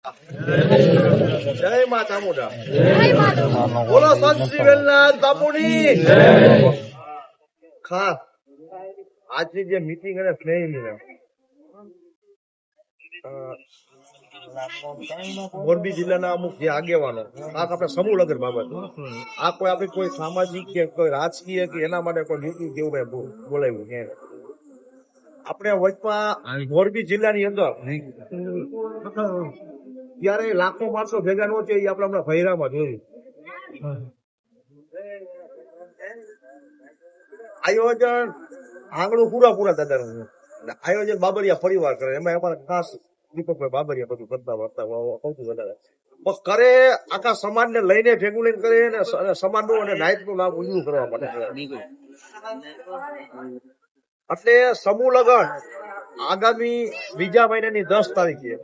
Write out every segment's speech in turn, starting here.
જય મા ચામુંડા. બોલો સંત શ્રી વેલનાથ બાપુની. ખાસ આજની જે મીટિંગ અને સ્નેહ મિલન મોરબી જિલ્લાના અમુક જે આગેવાનો ખાસ આપણે સમૂહ લગ્ન બાબત આ કોઈ આપણી કોઈ સામાજિક કે કોઈ રાજકીય કે એના માટે કોઈ મીટિંગ કેવું કઈ બોલાવ્યું કે આપણે વચમાં મોરબી જિલ્લાની અંદર ત્યારે લાખો માણસો ભેગા ન છે એ આપણે હમણાં ભૈરામાં જોયું. આયોજન આંગણું પૂરા દાદાનું આયોજન બાબરિયા પરિવાર કરે એમાં અમારા ખાસ દીપકભાઈ બાબરિયા બધું કરતા વર્તા કૌતું વધારે કરે આખા સમાજને લઈને ભેગું લઈને કરે અને સમાજનું અને નાયકનું નામ ઊંધું કરવા માટે. એટલે સમૂહ લગ્ન આગામી બીજા મહિનાની 10 તારીખે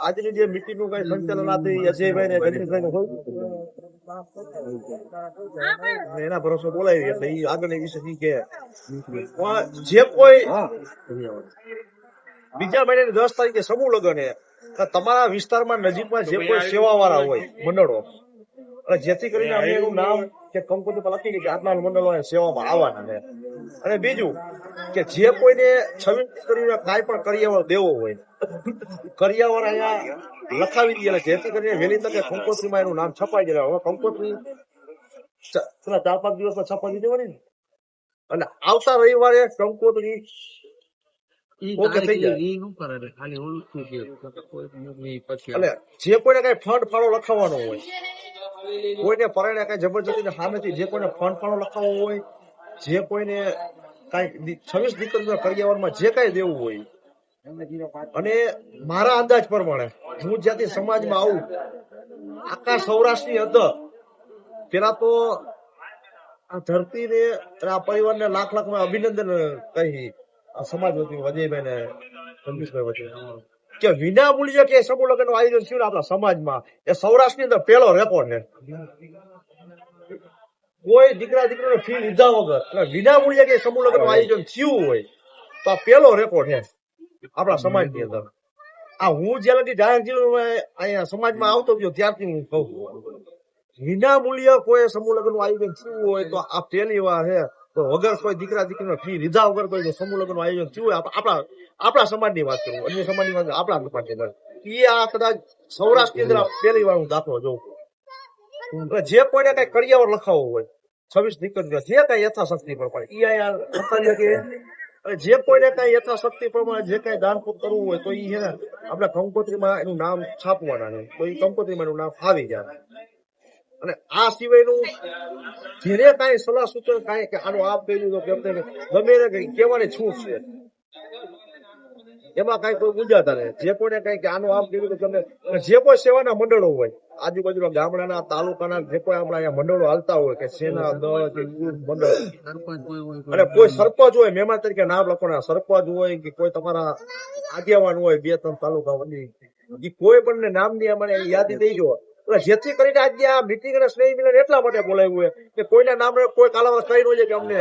આજની જે મીટિંગ નું કઈ સંચાલન અજયભાઈ ને ગજેશભાઈ ને એના ભરોસે બોલાવી એટલે એ આગળની વિશે કે જે કોઈ બીજા મહિનાની 10 તારીખે સમૂહ લગ્ન તમારા વિસ્તારમાં નજીકમાં જે કોઈ સેવા વાળા હોય મંડળો જેથી કરીને અમે એનું નામ કે કંકોત્રી પર લખી કે આટલા મંડળો સેવામાં આવવાના. અને બીજું કે જે કોઈને 26 કરીને કાંઈ પણ કરિયાવર દેવો હોય કરિયાવર અહીંયા લખાવી દઈએ જેથી કરીને વહેલી તકે કંકોત્રીમાં એનું નામ છપાઈ જાય. હવે કંકોત્રી 4-5 દિવસમાં છપાઈ દેવાની ને અને આવતા રવિવારે કંકોત્રી ઓકે થઈ જાય. એટલે જે કોઈને કઈ ફંડ ફાળો લખાવવાનો હોય કોઈને પરણે કઈ જબરજસ્તી સામેથી જે કોઈને ફંડ ફાળો લખાવવો હોય જે કોઈને કઈ 26 દીકરીઓ કરિયાવરમાં જે કઈ દેવું હોય અને મારા અંદાજ પ્રમાણે હું જ્યાંથી સમાજમાં આવું આખા સૌરાષ્ટ્રની અંદર પેલા તો આ ધરતીને આ પરિવારને લાખ અભિનંદન કહી સમાજ વતી અજયભાઈ ને સંતોષભાઈ વચ્ચે કે વિના મૂલ્ય કે સમૂહ લગ્નનું આયોજન થયું આપણા સમાજમાં એ સૌરાષ્ટ્રની અંદર પહેલો રેકોર્ડ છે. કોઈ દીકરીને ફી લીધા વગર અને વિના મૂલ્ય કે સમૂહ લગ્નનું આયોજન થયું હોય તો આ પહેલો રેકોર્ડ છે આપણા સમાજની અંદર. આ હું જ્યાંથી અહીંયા સમાજમાં આવતો ગયો ત્યારથી હું કહું વિના મૂલ્ય કોઈ સમૂહ લગ્નનું આયોજન થયું હોય તો આ પહેલી વાર છે. તો વગર કોઈ દીકરીને ફી લીધા વગર કોઈ સમૂહ લગ્નનું આયોજન થયું હોય આપણા સમાજની વાત કરું અન્ય સમાજની વાત આપણા સમાજની અંદર એ આ કદાચ સૌરાષ્ટ્રની અંદર પહેલી વાર હું દાખલો જોઉં. જે કોઈને કઈ કરિયાવર લખાવવો હોય 26 દીકરીઓ જે કઈ યથાશક્તિ પ્રમાણે જે કોઈને કઈ યથાશક્તિ પ્રમાણે જે કઈ દાન કરવું હોય તો એ છે ને આપણે કંકોત્રીમાં એનું નામ છાપવાના છે તો એ કંકોત્રીમાં એનું નામ આવી જાય. અને આ સિવાયનું જેને કઈ સલાહ સૂચન કઈ કે આનું આપ કર્યું તો ગમે કઈ કહેવાની છૂટ છે એમાં કઈ કોઈ ગુંજાતા નહીં. જે કોઈને કઈ કે આનું આમ કર્યું તો ગમે જે કોઈ સેવાના મંડળો હોય આજુબાજુના ગામડાના તાલુકાના જે કોઈ આપણા અહીંયા મંડળો હાલતા હોય કે સેના દળ કે મંડળ અને કોઈ સરપંચ હોય મહેમાન તરીકે નામ લખવાના સરપંચ હોય કે કોઈ તમારા આગેવાન હોય 2-3 તાલુકા વધી એ કોઈ પણ નામની અમારે યાદી દઈ જો જેથી કરીને આજે આ મીટિંગ અને સ્નેહ મિલન એટલા માટે બોલાવ્યું હોય કે કોઈના નામ કોઈ કાલાવાર કહી ન કે અમને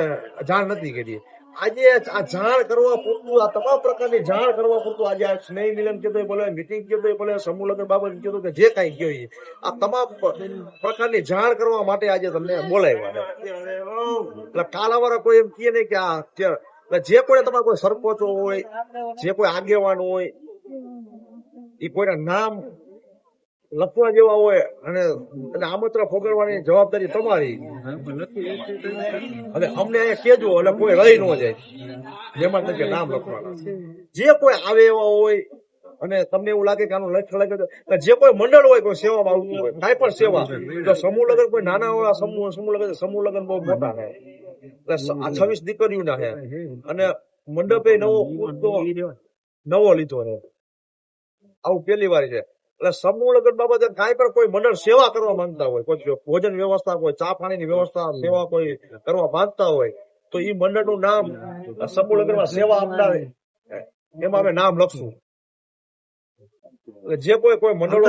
જાણ નથી કરી. આજે આ જાણ કરવા પૂરતું આ તમામ પ્રકારની જાણ કરવા પૂરતું આજે આ સ્નેહ મિલન કીધું બોલે મીટિંગ કીધું બોલે સમૂહ લગ્ન બાબત કીધું કે જે કઈ કહ્યું આ તમામ પ્રકારની જાણ કરવા માટે આજે તમને બોલાવ્યા. એટલે કાલાવાળા કોઈ એમ કહે નહીં કે આ જે કોઈ તમારા કોઈ સરપંચો હોય જે કોઈ આગેવાન હોય એ કોઈના નામ લખવા જેવા હોય અને આમંત્રણ ફોગરવાની જવાબદારી તમારી અને અમને અહીંયા કેજો એટલે કોઈ રહી ન જાય જેમાં તરીકે નામ લખવાના જે કોઈ આવે એવા હોય અને તમને એવું લાગે કે આનું લક્ષ્ય લાગે જે કોઈ મંડળ હોય કોઈ સેવામાં આવતું હોય કાંઈ પણ સેવા તો સમૂહ લગ્ન કોઈ નાના વાળા સમૂહ લગ્ન બહુ મોટા છે એટલે 26 દીકરીઓના છે અને મંડપે નવો લીધો છે આવું પહેલી વાર છે. એટલે સમૂહ લગ્ન બાબતે કાંઈ પણ કોઈ મંડળ સેવા કરવા માંગતા હોય કોઈ ભોજન વ્યવસ્થા કોઈ ચા પાણીની વ્યવસ્થા સેવા કોઈ કરવા માંગતા હોય તો એ મંડળનું નામ સમૂહ લગ્નમાં સેવા આપનાર એમાં અમે નામ લખશું. જે કોઈ મંડળો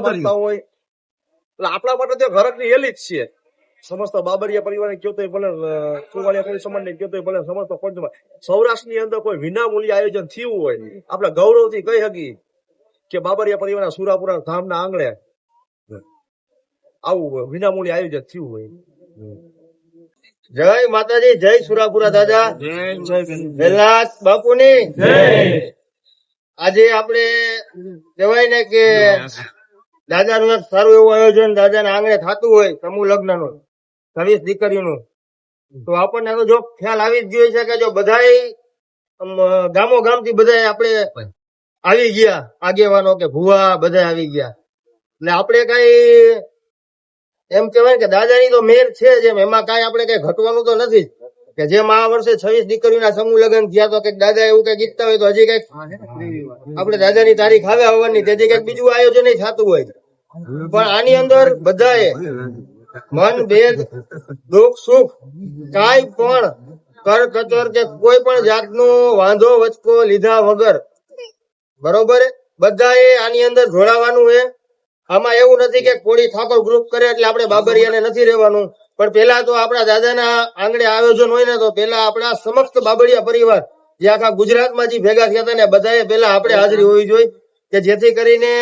માંગતા હોય એટલે આપણા માટે તો ઘરકની એલી જ છે. સમસ્ત બાબરિયા પરિવારને કયો તો ભલે કુવાડિયા સમાજને કયો તો ભલે સમસ્ત સૌરાષ્ટ્રની અંદર કોઈ વિના મૂલ્ય આયોજન થયું હોય આપણે ગૌરવથી કહી શકીએ કે બાબરિયા પરિવારના સુરાપુરા ધામના આંગણે આવું હોય, વિનામૂલ્ય આયોજન થયું હોય. જય માતાજી, જય સુરાપુરા દાદા, વેલાત બાપુની આજે આપણે કહેવાય ને કે દાદાનું એક સારું એવું આયોજન દાદાના આંગણે થતું હોય સમૂહ લગ્નનું 26 દીકરીનું, તો આપણને તો જો ખ્યાલ આવી જ ગયો છે કે જો બધાય ગામો ગામથી બધા આપણે આવી ગયા, આગેવાનો કે ભુવા બધા આવી ગયા, એટલે આપણે કઈ એમ કહેવાય કે દાદાની તો મેર છે જ એમ, એમાં કઈ આપણે કઈ ઘટવાનું તો નથી જ. કે જેમ આ વર્ષે 26 દીકરીઓના સમૂહ લગ્ન થયા તો કઈક દાદા એવું કઈક ઈચ્છતા હોય તો હજી કઈક આપણે દાદાની તારીખ આવે આવવાની, તેથી કઈક બીજું આયોજન થતું હોય. પણ આની અંદર બધાએ મન ભેદ દુઃખ સુખ કાંઈ પણ કર કચર કે કોઈ પણ જાતનો વાંધો વચકો લીધા વગર બરોબર બધાએ આની અંદર જોડાવાનું છે. આમાં એવું નથી કે કોળી ઠાકોર ગ્રુપ કરે એટલે આપણે બાબરિયાને નથી રહેવાનું, પણ પેલા તો આપણા દાદાના આંગણે આયોજન હોય ને તો પેલા આપણા સમસ્ત બાબરિયા પરિવાર જે આખા ગુજરાતમાં જે ભેગા થયા હતા ને બધાએ પેલા આપણે હાજરી હોવી જોઈએ, કે જેથી કરીને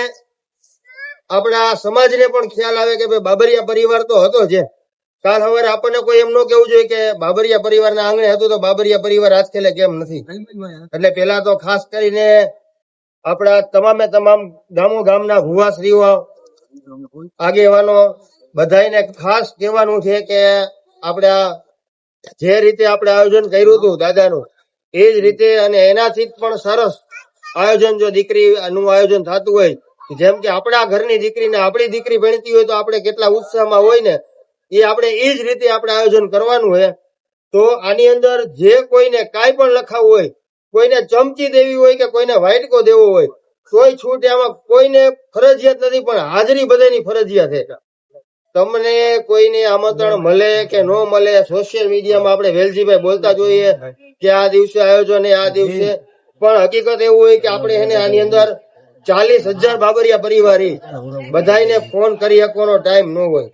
આપણા સમાજને પણ ખ્યાલ આવે કે ભાઈ બાબરિયા પરિવાર તો હતો છે. કાલ સવારે આપણને કોઈ એમ ન કેવું જોઈએ કે બાબરિયા પરિવારના આંગણે હતું તો બાબરિયા પરિવાર આજકાલે કેમ નથી. એટલે પેલા તો ખાસ કરીને આપણા તમામે તમામ ગામો ગામના ભુવાશ્રીઓ આગેવાનો બધાને ખાસ કહેવાનું છે કે આપણે જે રીતે આપણે આયોજન કર્યું હતું દાદાનું એ જ રીતે અને એનાથી પણ સરસ આયોજન જો દીકરીનું આયોજન થતું હોય, જેમ કે આપણા ઘરની દીકરીને આપણી દીકરી ભણતી હોય તો આપણે કેટલા ઉત્સાહમાં હોય ને એ આપણે એ જ રીતે આપણે આયોજન કરવાનું છે. તો આની અંદર જે કોઈને કાંઈ પણ લખાવું હોય, કોઈને ચમચી દેવી હોય કે કોઈને વાઇટકો દેવો હોય, કોઈ છૂટ આમાં કોઈને ફરજિયાત નથી, પણ હાજરી બધાની ફરજિયાત છે. તમને કોઈને આમંત્રણ મળે કે ન મળે, સોશિયલ મીડિયામાં આપણે વેલજીભાઈ બોલતા જોઈએ કે આ દિવસે આયોજન આ દિવસે, પણ હકીકત એવું હોય કે આપણે એને આની અંદર 40,000 બાબરિયા પરિવાર બધાને ફોન કરી શકવાનો ટાઈમ ન હોય.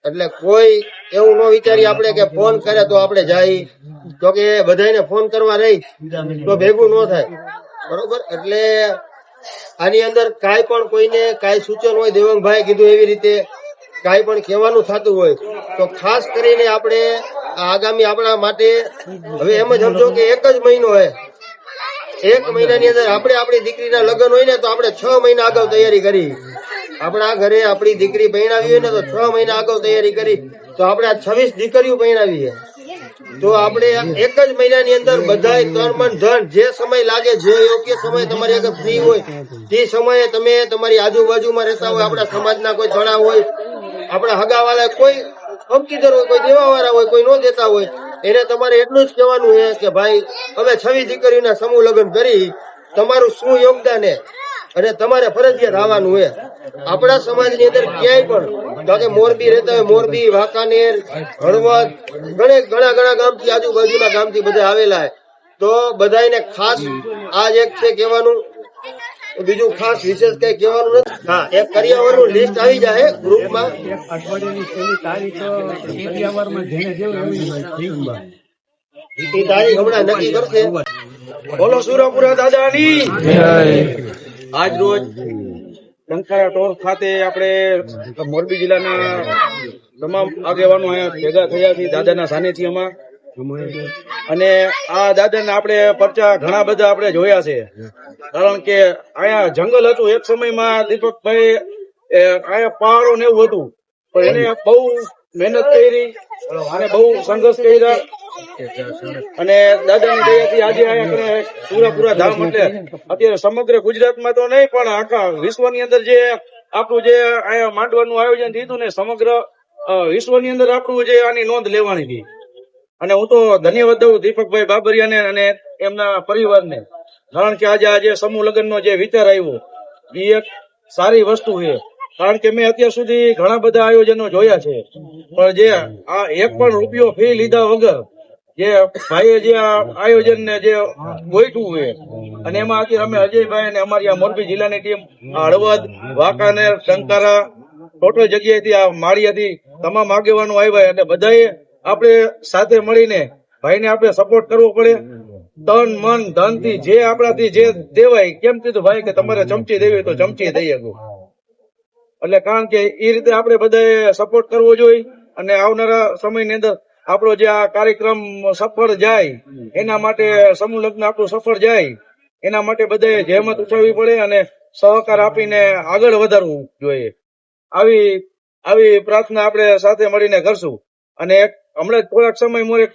એટલે કોઈ એવું ન વિચારી આપણે કે ફોન કરે તો આપણે જાય, તો કે બધાને ફોન કરવા રહી તો ભેગું ન થાય બરોબર. એટલે આની અંદર કાંઈ પણ કોઈને કાંઈ સૂચન હોય, દેવંગભાઈ કીધું એવી રીતે કાંઈ પણ કહેવાનું થતું હોય તો ખાસ કરીને આપણે આગામી આપણા માટે હવે એમ જ સમજો કે 1 જ મહિનો હોય, 1 મહિનાની અંદર આપણે આપણી દીકરીના લગ્ન હોય ને તો આપણે 6 મહિના અગાઉ તૈયારી કરી. આપણા ઘરે આપણી દીકરી પરણાવી હોય ને તો 6 મહિના અગાઉ તૈયારી કરી, તો આપણે આ 26 દીકરીઓ પરણાવી છે તો આપણે 1 જ મહિનાની અંદર બધા તન મન ધન જે સમય લાગે, જે યોગ્ય સમય તમારી આગળ ફ્રી હોય તે સમયે તમે તમારી આજુબાજુમાં રહેતા હોય, આપણા સમાજના કોઈ તળાવ હોય, આપણા હગાવાળા કોઈ અમકીદર હોય, કોઈ દેવાવાળા હોય, કોઈ ન દેતા હોય, એને તમારે એટલું જ કહેવાનું છે કે ભાઈ અમે 26 દીકરીઓના સમૂહ લગ્ન કરી, તમારું શું યોગદાન છે અને તમારે ફરજિયાત આવવાનું છે. આપણા સમાજની અંદર ક્યાંય પણ કે મોરબી રહેતા હોય, મોરબી, વાંકાનેર, હળવદ, ઘણા ગામથી આજુબાજુના ગામથી બધા આવેલા છે, તો બધાને ખાસ આ એક છે કહેવાનું, બીજું ખાસ વિશેષ કઈ કહેવાનું નથી. હા, એક કરિયાવરનું લિસ્ટ આવી જાય ગ્રુપમાં, એ તારીખ હમણાં નક્કી કરશે. બોલો સુરાપુરા દાદાની. આજ રોજ ટંકારા ટોર ખાતે આપણે મોરબી જિલ્લાના તમામ આગેવાનો અહીંયા ભેગા થયા છીએ દાદાના સાનિધ્યમાં, અને આ દાદાને આપણે પરચા ઘણા બધા આપણે જોયા છે. કારણ કે અહીંયા જંગલ હતું એક સમયમાં, દીપકભાઈ અહીંયા પહાડો ને એવું હતું, પણ એને બહુ મહેનત કરી અને બહુ સંઘર્ષ કર્યા, અને દાદાની દયાથી આજે અહીંયા સુરાપુરા ધામ એટલે અત્યારે સમગ્ર ગુજરાતમાં તો નહીં પણ આખા વિશ્વની અંદર જે આપણું જે અહીંયા માંડવાનું આયોજન થયું ને સમગ્ર વિશ્વની અંદર આપણું જે આની નોંધ લેવાની હતી. અને હું તો ધન્યવાદ દઉં દીપકભાઈ બાબરિયાને અને એમના પરિવારને, કારણ કે આજે સમૂહ લગ્નનો જે વિચાર આવ્યો એ એક સારી વસ્તુ છે. કારણ કે મેં અત્યાર સુધી ઘણા બધા આયોજનો જોયા છે, પણ જે આ 1 પણ રૂપિયો ફી લીધા વગર જે ભાઈએ જે આયોજન ને જે ગોઠવું છે, અને એમાં અત્યારે અમે અજયભાઈ અને અમારી આ મોરબી જિલ્લાની ટીમ હળવદ, વાંકાનેર, ટંકારા, ટોટલ જગ્યાએથી આ માળિયાથી તમામ આગેવાનો આવ્યા, અને બધાએ આપણે સાથે મળીને ભાઈને આપણે સપોર્ટ કરવો પડે. તન મન ધન થી જે આપણાથી જે દેવાય, કેમ કીધું ભાઈ કે તમારે ચમચી દેવી હોય તો ચમચી દઈ શકું. એટલે કારણ કે એ રીતે આપણે બધાએ સપોર્ટ કરવો જોઈએ અને આવનારા સમયની અંદર આપણો જે આ કાર્યક્રમ સફળ જાય એના માટે સમૂહ લગ્ન આપણું સફળ જાય એના માટે બધાએ જહેમત ઉઠાવવી પડે અને સહકાર આપીને આગળ વધારવું જોઈએ. આવી આવી પ્રાર્થના આપણે સાથે મળીને કરશું. અને એક હમણાં જ થોડાક સમય મોર એક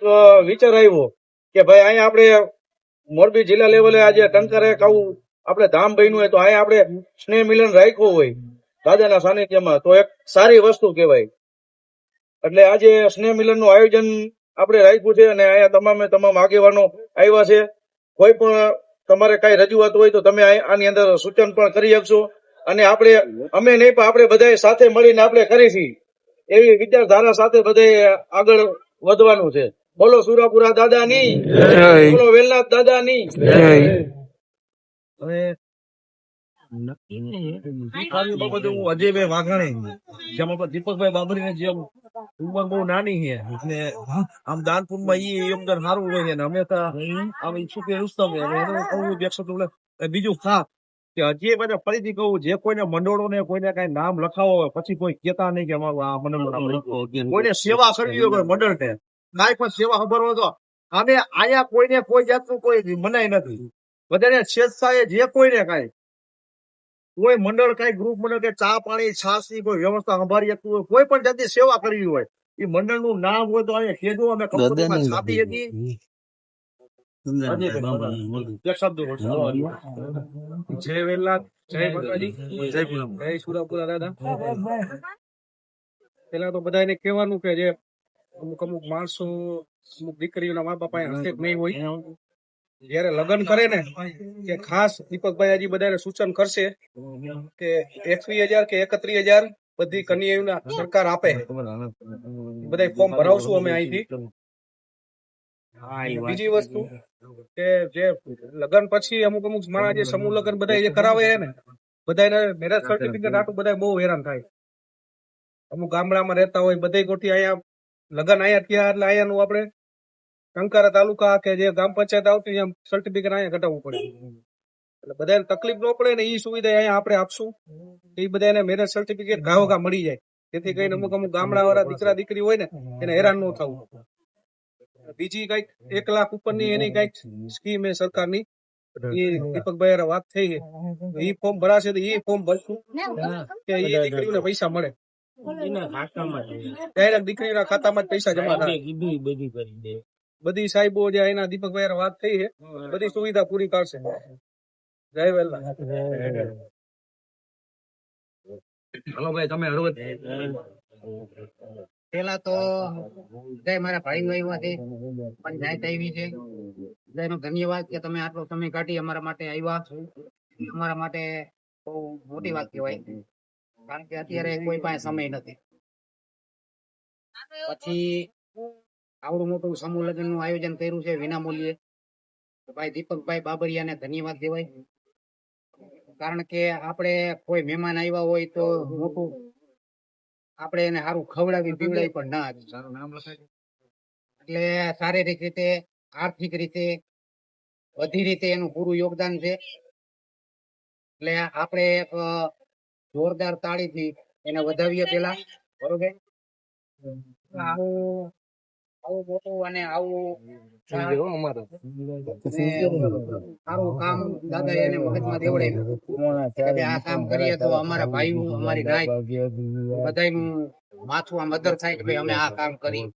વિચાર આવ્યો કે ભાઈ અહીંયા આપણે મોરબી જિલ્લા લેવલે આજે ટંકારે એક આવું આપણે ધામ બન્યું હોય તો અહીંયા આપણે સ્નેહ મિલન રાખ્યું હોય દાદાના સાનિધ્યમાં, તો એક સારી વસ્તુ કહેવાય. એટલે આજે સ્નેહ મિલન નું આયોજન આપણે રાખ્યું છે અને અહીંયા તમામે તમામ આગેવાનો આવ્યા છે. કોઈ પણ તમારે કઈ રજૂઆત હોય તો તમે આની અંદર સૂચન પણ કરી શકશો. અને આપણે અમે નહીં પણ આપણે બધા સાથે મળીને આપણે કરીશી એવી વિચારધારા સાથે બધાએ આગળ વધવાનું છે. બોલો સુરાપુરા દાદાની જય, બોલો વેલનાથ દાદાની જય. હવે અજયભાઈ વાઘાણી જેમાં પણ દીપકભાઈ બાબરીને જેમ ઉંમર બહુ નાની છે એટલે આમ દાનપુરમાં ઈ યોગદાન સારું હોય છે ને હંમેશા આમ ઈચ્છું કે રૂસ્તમ છે. અને એનું કહું વ્યક્ત બીજું ખાસ કે હજી મને ફરીથી કહું, જે કોઈને મંડળો ને કોઈને કઈ નામ લખાવો હોય પછી કોઈ કેતા નહીં કે અમારું આ મંડળ નામ લખ્યું. કોઈને સેવા કરવી હોય મંડળ ને કાંઈ પણ સેવા ખબર હોય તો અમે આયા કોઈને કોઈ જાતનું કોઈ મનાય નથી. બધાને સ્વેચ્છાએ જે કોઈને કાંઈ કોઈ મંડળ કઈ ગ્રુપ મંડળ કે ચા પાણી છાસ ની કોઈ વ્યવસ્થા સંભાળી શકતું હોય, કોઈ પણ જાતની સેવા કરવી હોય એ મંડળ નું નામ હોય તો અહીંયા કહેજો, અમે કંપનીમાં છાપી હતી. એક શબ્દ જય વેલનાથ, જય માતાજી, જય પૂનમ, જય સુરાપુરા દાદા. પેલા તો બધાને કહેવાનું કે જે અમુક અમુક માણસો અમુક દીકરીઓના મા બાપા હસ્તે નહીં હોય, જયારે લગ્ન કરે ને કે ખાસ દીપકભાઈ હજી બધાને સૂચન કરશે કે 21,000 કે 31,000 બધી કન્યાઓના સરકાર આપે. બધા ફોર્મ ભરાવશું અમે અહીંથી. બીજી વસ્તુ કે જે લગ્ન પછી અમુક અમુક માણસ જે સમૂહ લગ્ન બધા જે કરાવે છે ને બધાને મેરેજ સર્ટિફિકેટ આટલું બધા બહુ હેરાન થાય. અમુક ગામડામાં રહેતા હોય બધા ગોઠી અહીંયા લગ્ન અહીંયા થયા એટલે અહીંયાનું આપણે ટંકારા તાલુકા કે જે ગ્રામ પંચાયત આવતી એમ સર્ટિફિકેટ અહીંયા કઢાવવું પડે. એટલે બધાને તકલીફ ન પડે ને એ સુવિધા અહીંયા આપણે આપશું. એ બધાને મેરેજ સર્ટિફિકેટ ઘા મળી જાય, જેથી કરીને અમુક અમુક ગામડા વાળા દીકરા દીકરી હોય ને એને હેરાન ન થવું. બીજી કઈક 1 લાખ ઉપરની એની કઈક સ્કીમ એ સરકારની એ દીપકભાઈ વાત થઈ છે. એ ફોર્મ ભરાશે તો એ ફોર્મ ભરશું કે એ દીકરીઓને પૈસા મળે, ડાયરેક્ટ દીકરીના ખાતામાં જ પૈસા જમા થાય. બધી સાહેબો જે એના દીપકભાઈ વાત થઈ છે બધી સુવિધા પૂરી કરશે. જય વેલનાથ. હલો ભાઈ તમે હળવદ. પેલા તો જય મારા ભાઈ આવ્યા છે, પંચાયત આવી છે, બધાનો ધન્યવાદ કે તમે આટલો સમય કાઢી અમારા માટે આવ્યા. અમારા માટે બહુ મોટી વાત કહેવાય, કારણ કે અત્યારે કોઈ પાસે સમય નથી. પછી આવડું મોટું સમૂહ લગ્ન નું આયોજન કર્યું છે વિના મૂલ્યે. ભાઈ દીપકભાઈ બાબરિયાને ધન્યવાદ દેવાય, કારણ કે આપણે કોઈ મહેમાન આવ્યા હોય તો મોટું આપણે એને સારું ખવડાવી પીવડાવી પણ ના આપી. એટલે શારીરિક રીતે આર્થિક રીતે બધી રીતે એનું પૂરું યોગદાન છે. એટલે આપણે એક જોરદાર તાળીથી એને વધાવીએ પેલા, બરોબર. આવું મોટું અને આવું સારું કામ દાદા એને મગજમાં દેવડાવ્યું કે આ કામ કરીએ તો અમારા ભાઈઓ અમારી નાય બધાનું માથું આમ અદર થાય કે ભાઈ અમે આ કામ કરી.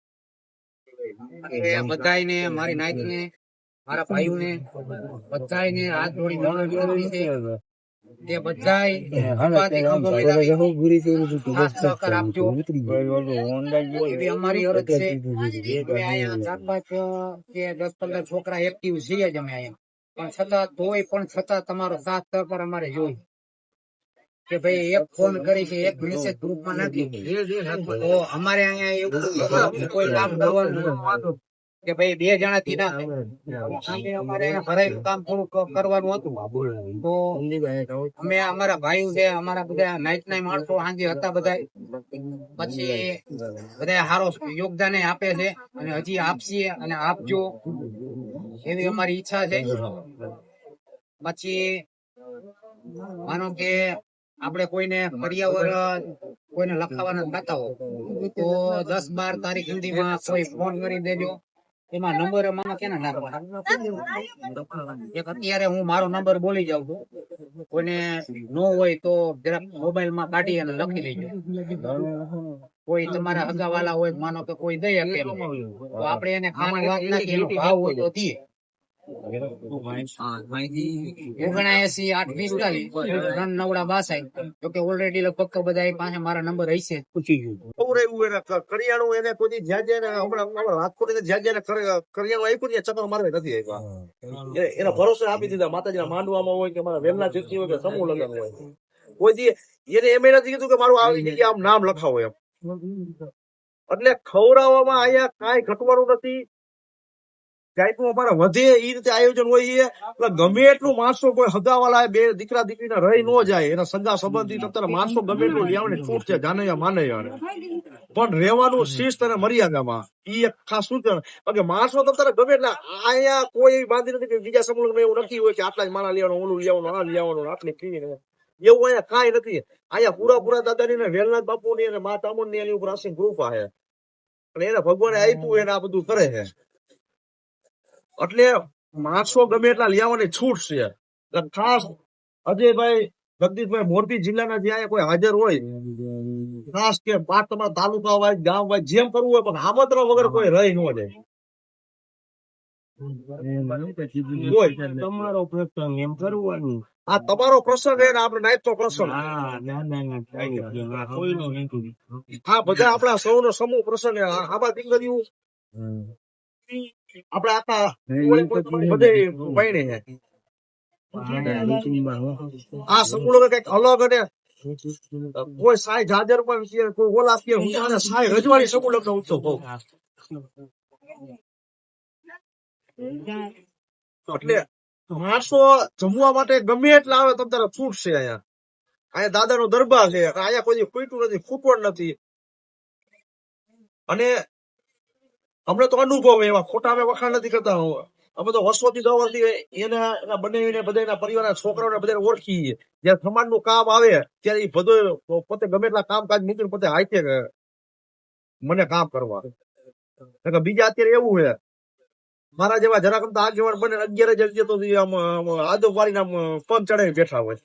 બધાને મારી નાયકને મારા ભાઈઓને બધાને હાથ જોડી વિનંતી છે કે બધાય સહકાર આપજો એવી અમારી અરજ છે. અહીંયા 4-5 કે 10-15 છોકરા એક્ટિવ છીએ જ અમે અહીંયા, પણ છતાં તોય પણ છતાં તમારો સાથ સહકાર અમારે જોઈએ કે ભાઈ એક ફોન કરી કે એક મેસેજ ગ્રુપમાં નાખી તો અમારે અહીંયા એવું કોઈ કામ કરવાનું કે ભાઈ 2 જણાથી ના થાય. સામે અમારે ભરાયેલું કામ થોડુંક કરવાનું હતું, તો અમે અમારા ભાઈઓ છે, અમારા બધા નાઈટ ના માણસો સાંજે હતા બધા, પછી બધા સારો યોગદાન આપે છે અને હજી આપશે અને આપજો એવી અમારી ઈચ્છા છે. પછી માનો કે આપણે કોઈને પર્યાવરણ કોઈને લખાવાના થતા હોય તો 10-12 તારીખ સુધીમાં કોઈ ફોન કરી દેજો. એમાં નંબર મામા કેના નાખવાના? એક અત્યારે હું મારો નંબર બોલી જાઉં છું, કોઈને નો હોય તો જરાક મોબાઈલ માં કાઢી અને લખી લેજો. કોઈ તમારા હગાવાલા હોય, માનો કે કોઈ દઈ શકે એમ, તો આપણે એને ખાન વાત નાખી એનો ભાવ હોય તો દઈએ. 79-845 રન નવડા બાસાઈ. જોકે ઓલરેડી લગભગ તો બધા પાસે મારા નંબર હશે. બહુ રહ્યું એને કરિયાણું એને કોઈ જ્યાં જ્યાં હમણાં રાજકોટ જ્યાં જ્યાં કરિયાણું આપ્યું ને ચક્કર મારવા નથી આવ્યા. એના ભરોસે આપી દીધા. માતાજીના માંડવામાં હોય કે મારા વેલના ચેતી હોય કે સમૂહ લગ્ન હોય, કોઈ દી એને એમ નથી કીધું કે મારું આવી જગ્યાએ આમ નામ લખાવો એમ. એટલે ખવડાવવામાં અહીંયા કાંઈ ઘટવાનું નથી. ગાયકું અમારા વધે એ રીતે આયોજન હોય છે. એટલે ગમે એટલું માણસો કોઈ હગાવાલા બે દીકરા દીકરીને રહી ન જાય, એના સગા સંબંધી અત્યારે માણસો ગમે એટલું લેવાની છૂટ છે, જાનૈયા માનૈયા, પણ રહેવાનું શિસ્ત અને મર્યાદામાં એ એક ખાસ સૂચન. કે માણસો તો અત્યારે ગમે એટલે અહીંયા કોઈ બાંધી નથી કે બીજા સમૂહમાં એવું નથી હોય કે આટલા જ માણા લેવાનું, ઓલું લેવાનું, આ લેવાનું, આટલી ફી, એવું અહીંયા કાંઈ નથી. અહીંયા પૂરા દાદાની ને વેલનાથ બાપુની અને મા ચામુંડની એની ઉપર અસીમ કૃપા છે અને એને ભગવાને આપ્યું એને આ બધું કરે છે. એટલે માણસો ગમે એટલા લેવાની છૂટ છે. એટલે ખાસ અજયભાઈ, જગદીશભાઈ, મોરબી જિલ્લાના જ્યાં કોઈ હાજર હોય, ખાસ કે પાંચ તમારા તાલુકા વાઇઝ, ગામ વાઇઝ જેમ કરવું હોય, પણ આમંત્રણ વગર કોઈ રહી ન જાય. તમારો પ્રસંગ એમ કરવાનું. આ તમારો પ્રસંગ છે ને આપણે નાઈટનો પ્રસંગ. આ બધા આપણા સૌનો સમૂહ પ્રસંગ. આમાં દીકરીઓ આપણે આખા બધે પૈણે છે. આ સમૂહ કઈક અલગ અને કોઈ સાઈ જાજર પણ છે, કોઈ ઓલા છે, હું આને સાઈ રજવાડી સમૂહ લગ્ન ઉત્સવ કહું. એટલે માણસો જમવા માટે ગમે એટલા આવે તમ તારે છૂટ છે. અહીંયા દાદાનો દરબાર છે, અહીંયા કોઈ ખૂટ્યું નથી, ખૂટવાનું નથી. અને અમને તો અનુભવ એવા ખોટા અમે વખાણ નથી કરતા. અમે તો વર્ષોથી 10 વર્ષથી એના બનાવીને બધા પરિવારના છોકરાઓને બધા ઓળખીએ. જયારે સમાજનું કામ આવે ત્યારે એ બધો પોતે ગમે એટલા કામકાજ મૂકીને પોતે હાથે મને કામ કરવા. બીજા અત્યારે એવું છે, મારા જેવા જરાક આગેવાન બને 11 તો આમ આદો વાળીને આમ પગ ચડાવી બેઠા હોય.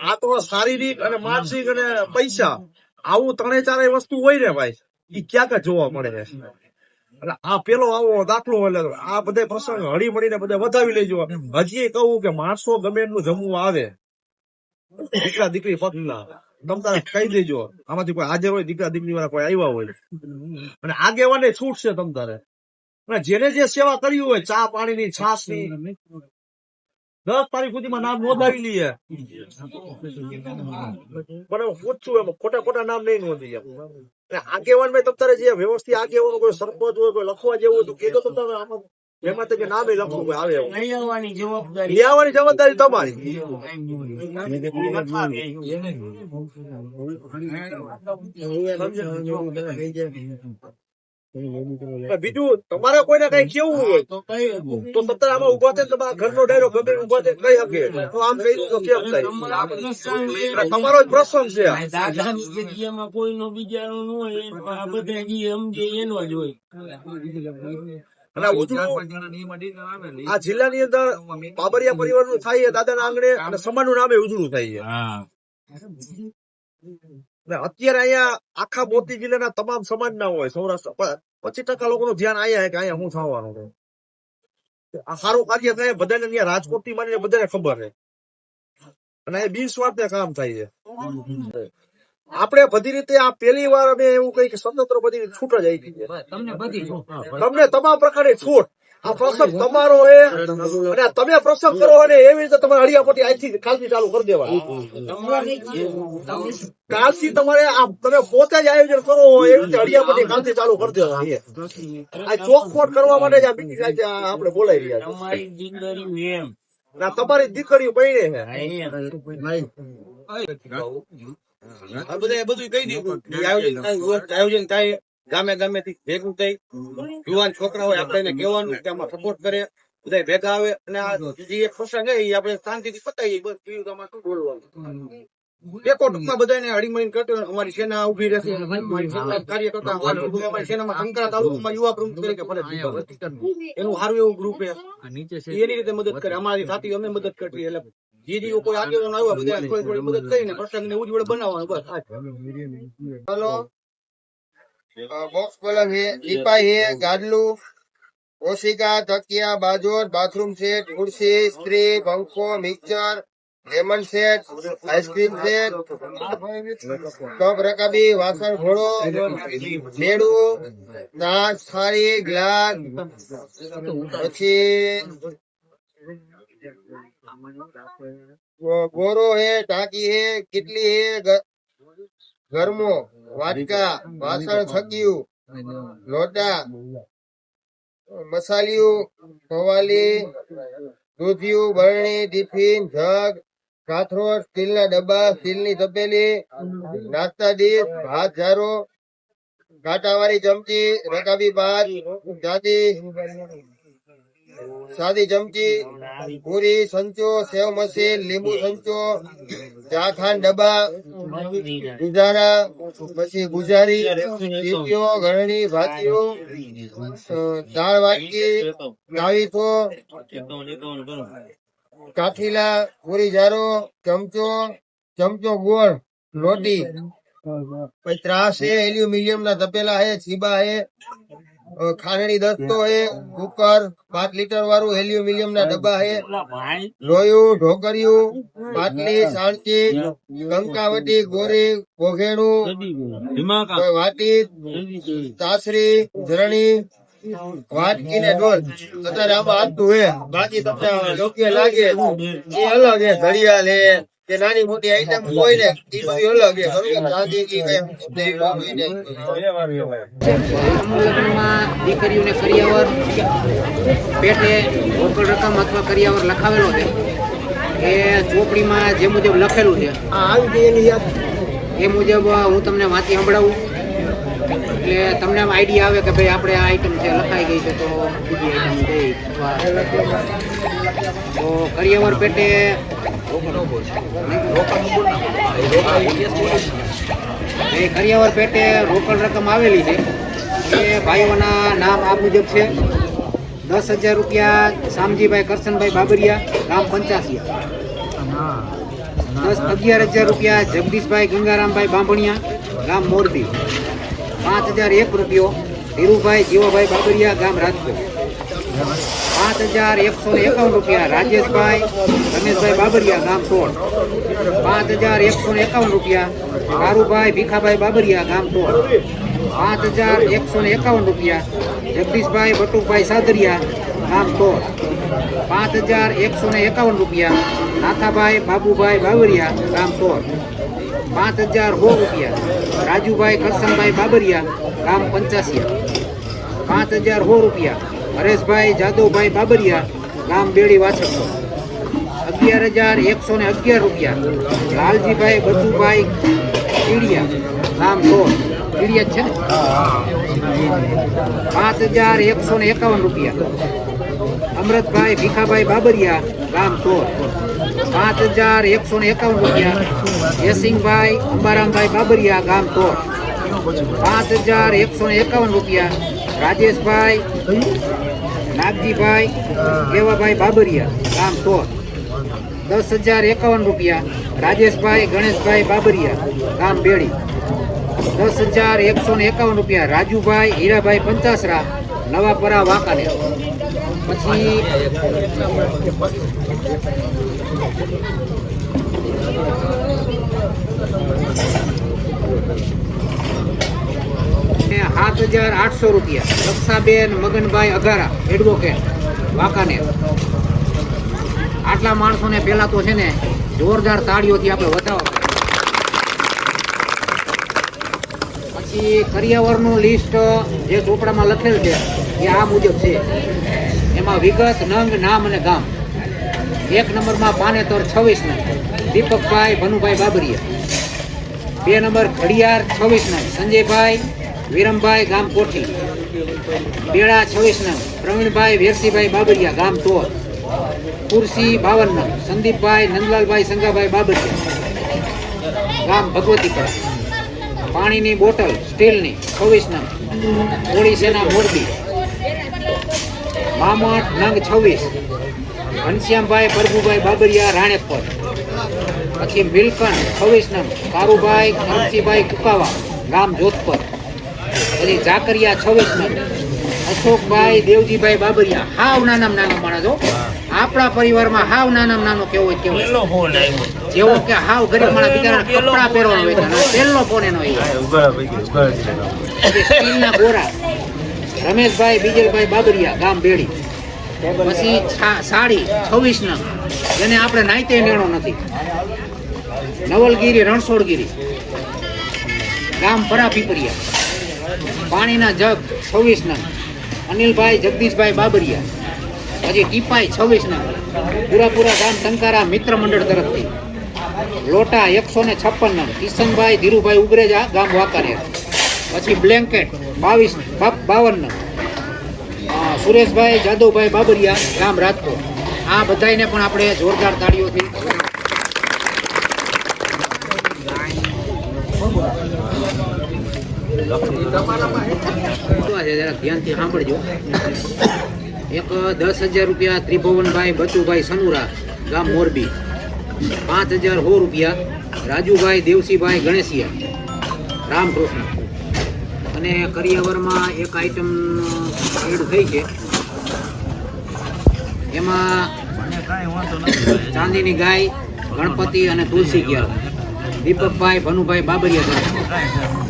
આ તો શારીરિક અને માનસિક અને પૈસા આવું 3-4 વસ્તુ હોય ને ભાઈ, એ ક્યાંક જોવા મળે છે. એટલે આ પેલો આવો દાખલો, એટલે આ બધા પ્રસંગ હળી મળીને બધા વધાવી લેજો. હજી કહું કે માણસો ગમે એટલું જમવું આવે, દીકરા દીકરી પગના તમ તારે કહી દેજો. આમાંથી કોઈ હાજર હોય, દીકરા દીકરી વાળા કોઈ આવ્યા હોય, અને આગેવાને છૂટ છે તમ તારે. જેને જે સેવા કરી હોય, ચા પાણીની, છાસ ની, 10 તારીખ સુધીમાં નામ નોંધાવી લઈએ. પણ પૂછશું એમ ખોટા નામ નહીં નોંધી. આગેવાન ભાઈ તમ તારે જે વ્યવસ્થિત આગેવાનો કોઈ સરપંચ હોય, કોઈ લખવા જેવું હોય તો કેજો. તમે આમાં એમાં તો નામે લખવું કોઈ આવે, લેવાની જવાબદારી તમારી. બીજું તમારે કોઈને કઈ કેવું હોય તો તમે આમાં ઉભા થઈને તમારા ઘરનો ડાયરો ગમે ઉભા થઈને કહી શકે તો આમ કહી દઉં તો કેમ થાય. તમારો જ પ્રસંગ છે. કોઈનો બીજાનો ન હોય, આ બધા સમજે એનો જ હોય. અને આ જિલ્લાની અંદર બાબરિયા પરિવાર નું થાય દાદાના આંગણે અને સમાજનું નામે ઉજળું થાય છે. અત્યારે અહીંયા આખા મોરબી જિલ્લાના તમામ સમાજ ના હોય, સૌરાષ્ટ્ર 25% લોકોનું ધ્યાન અહીંયા કે અહીંયા શું થવાનું છે. આ સારું કાર્ય થાય બધાને, અહીંયા રાજકોટ થી માનીને બધાને ખબર છે. અને એ બિનસ્વાર્થે કામ થાય છે. આપણે બધી રીતે આ પહેલી વાર અમે એવું કઈ કે સ્વતંત્ર બધી છૂટ જ આવી છે. તમને તમામ પ્રકારની છૂટ. આ પ્રસંગ તમારો છે અને તમે પ્રસંગ કરો અને એવી રીતે તમારે હળિયાપટ્ટી આજથી કાલથી ચાલુ કરી દેવા. કાલથી તમારે આ તમે પોતે જ આયોજન કરો એવી રીતે હળિયાપટ્ટી કાલથી ચાલુ કરી દેવા. આ ચોખવટ કરવા માટે જ આ બીજી કાંઈ આપણે બોલાઈ રહ્યા છીએ. ના તમારી દીકરીઓ બહેને છે. આ બધા બધું કહી દીધું આયોજન થાય ગામે ગામે થી ભેગું થઈ યુવાન છોકરા હોય આપણે એને કહેવાનું કે આમાં સપોર્ટ કરે બધા ભેગા આવે અને આ જે એક પ્રસંગ છે એ આપણે શાંતિથી પતાવીએ. બસ બીજું તમારે શું બોલવાનું. એકો ટૂંકમાં બધાને હળીમળીને કરતો અમારી સેના ઉભી રહેશે. અમારી સેના કાર્યકર્તા અમારી સેનામાં શંકરા તાલુકામાં યુવા પ્રમુખ તરીકે ફરજ નિભાવે. એનું સારું એવું ગ્રુપ છે એની રીતે મદદ કરે. અમારી સાથે અમે મદદ કરીએ. એટલે જે કોઈ આગેવાનો આવ્યા બધા થોડી થોડી મદદ કરીને પ્રસંગને ઉજ્જવળ બનાવવાનો. બસ ચલો બોક્સ પલંગ હે, ટીપાઈ હે, ગાદલું, ઓશિકા, તકિયા, બાજોટ, બાથરૂમ સેટ, ખુરશી, સ્ત્રી, પંખો, mixer, lemon set, ice cream set, cup રકાબી, વાસણ ઘોડો, મેળું, નાચ, થાળી, ગ્લાસ, પછી ગોરો હે, ટાંકી હે, કેટલી હે, ગરમો, વાટકા, વાસણ, છકિયું, લોટા, મસાલિયું, પવાલી, દૂધિયું, બરણી, ટિફિન, જગ, કાથરોટ, સ્ટીલના ડબ્બા, સ્ટીલની તપેલી, નાસ્તા ડીશ, ભાત જારો, કાંટાવાળી ચમચી, રકાબી ભાત, સાદી ચમચી, પૂરી, સંચો, સેવ મશીન, લીંબુ સંચો, ચા ખાંડ ડબ્બા, ગુજારા, પછી ગુજારી, ટીપીઓ, ગળણી, ભાતીઓ, દાળ વાટકી, તાવીથો, કાઠીલા, પૂરી જારો, ચમચો ગોળ, રોટી, પછી ત્રાસ હે, એલ્યુમિનિયમ ના તપેલા હે, છીબા હે, ખાંડણી દસ્તો હે, કુકર, 5 લીટર વાળું એલ્યુમિનિયમ ના ડબ્બા હે, લોયું, ઢોકરિયું, પાટલી, સાણચી, કંકાવટી, ગોરી, કોઘેણું, વાટી, તાસરી, ઝરણી, વાટકી ને ડોલ. અત્યારે આમાં આટલું હે. બાકી તમને યોગ્ય લાગે એ અલગ હે. ઘડિયાળ હે કે નાની મોટી આઈટમ હોય ને એ બધું અલગ હે. લગ્નમાં દીકરીઓને કરિયાવર પેટે રોકડ રકમ અથવા કરિયાવર લખાવેલો છે એ ચોપડીમાં જે મુજબ લખેલું છે એ મુજબ હું તમને વાંચી સંભળાવું એટલે તમને આમ આઈડિયા આવે કે ભાઈ આપણે આ આઈટમ છે લખાઈ ગઈ છે તો બીજી આઈટમ ગઈ. તો કરિયાવર પેટે કરિયાવર પેટે રોકડ રકમ આવેલી છે એ ભાઈઓના નામ આ મુજબ છે. 10,000 રૂપિયા શામજીભાઈ કરશનભાઈ બાબરિયા, ગામ પંચાસિયા. 11,000 રૂપિયા જગદીશભાઈ ગંગારામભાઈ બાંભણિયા, ગામ મોરબી. 5,001 રૂપિયો ધીરુભાઈ જીવાભાઈ બાબરિયા, ગામ રાજકોટ. 5,151 રૂપિયા રાજેશભાઈ રમેશભાઈ બાબરિયા, ગામ ટોળ. 5,151 રૂપિયા કારુભાઈ ભીખાભાઈ બાબરિયા, ગામ ટોળ. 5,151 રૂપિયા જગદીશભાઈ બટુકભાઈ સાદરિયા, ગામ ટોળ. 5,151 રૂપિયા નાથાભાઈ બાબુભાઈ બાબરિયા, ગામ ટોળ. 5,001 રૂપિયા રાજુભાઈ કરશનભાઈ બાબરિયા, ગામ પંચાસિયા. 5,001 રૂપિયા હરેશભાઈ જાદવભાઈ બાબરિયા, ગામ બેડી વાછરસો. 11,111 રૂપિયા લાલજીભાઈ બચુભાઈ કીડિયા, ગામ ટોળ. કીડિયા છે ને. 5,151 રૂપિયા અમરતભાઈ ભીખાભાઈ બાબરિયા, ગામ ટોળ. 5,151 રૂપિયા યસિંગભાઈ અંબારામભાઈ બાબરિયા, ગામ ટોળ. 5,151 રૂપિયા રાજેશભાઈ નાગજીભાઈ કેવાભાઈ બાબરિયા, ગામ ટોળ. 10,051 રૂપિયા રાજેશભાઈ ગણેશભાઈ બાબરિયા, ગામ બેડી. 10,151 રૂપિયા રાજુભાઈ હીરાભાઈ પંચાસરા, નવાપરા વાંકાનેર. પછી 7,800 રૂપિયા રક્ષાબેન મગનભાઈ અઘારા, એડવોકેટ. વાંકાનેર. આટલા માણસોને પેલા તો છે ને જોરદાર તાળીઓથી આપણે વધાવો. પછી કરિયાવરનું લિસ્ટ જે ચોપડામાં લખેલ છે એ આ મુજબ છે. એમાં વિગત, નંગ, નામ અને ગામ. 1 નંબરમાં પાનેતર 26 નંગ દીપકભાઈ ભનુભાઈ બાબરિયા. 2 નંબર ઘડિયાળ 26 નંગ સંજયભાઈ વિરમભાઈ ગામ કોઠી. બેડા 26 નંગ પ્રવીણભાઈ વેરસીભાઈ બાબરિયા ગામ તોર. ખુરશી 52 નંગ સંદીપભાઈ નંદલાલભાઈ સંગાભાઈ બાબરિયા ગામ ભગવતીપરા. પાણીની બોટલ સ્ટીલની 26 નંગ હોળી સેના મોરબી. મામટ નંગ 26 ઘનશ્યામભાઈ પ્રભુભાઈ બાબરિયા રાણેપર. પછી મિલકણ 26 નંગ કારુભાઈ કરમસીભાઈ કુકાવા ગામ જોધપર. પછી ઝાકરિયા 26 નંગ અશોકભાઈ દેવજીભાઈ બાબરિયા. હાવ નાનામાં નાનો માણસ હો. આપણા પરિવારમાં હાવ નાનામાં નાનો કેવો હોય કેવો જેવો કે હાવ ગરીબ માણસ બિચારાને કપડા પહેરવાનો હોય પહેલો ફોન એનો. સ્ટીલના ગોરા રમેશભાઈ બીજલભાઈ બાબરિયા ગામ બેડી. પછી સાડી 26 નંગ જેને આપણે નાઈતે નેણો નથી. નવલગીરી રણછોડગીરી ગામ પરા પીપરિયા. પાણીના જગ 26 નંગ અનિલભાઈ જગદીશભાઈ બાબરિયા. પછી ટીપાઈ 26 નંગ પુરાપુરા ગામ ટંકારા મિત્ર મંડળ તરફથી. લોટા 156 નંગ કિશનભાઈ ધીરુભાઈ ઉગરેજા ગામ વાંકાનેર. પછી બ્લેન્કેટ 52 નંગ સુરેશભાઈ જાદવભાઈ બાબરિયા ગામ રાજકોટ. આ બધાને પણ આપણે જોરદાર તાળીઓથી ધ્યાનથી સાંભળજો. એક 10,000 રૂપિયા ત્રિભુવનભાઈ બચુભાઈ સનુરા ગામ મોરબી. 5,100 રૂપિયા રાજુભાઈ દેવસીભાઈ ગણેશિયા રામકૃષ્ણ. અને કરિયાવરમાં એક આઈટમ એડ થઈ છે. એમાં ચાંદીની ગાય, ગણપતિ અને તુલસી ક્યાર દીપકભાઈ ભનુભાઈ બાબરિયા.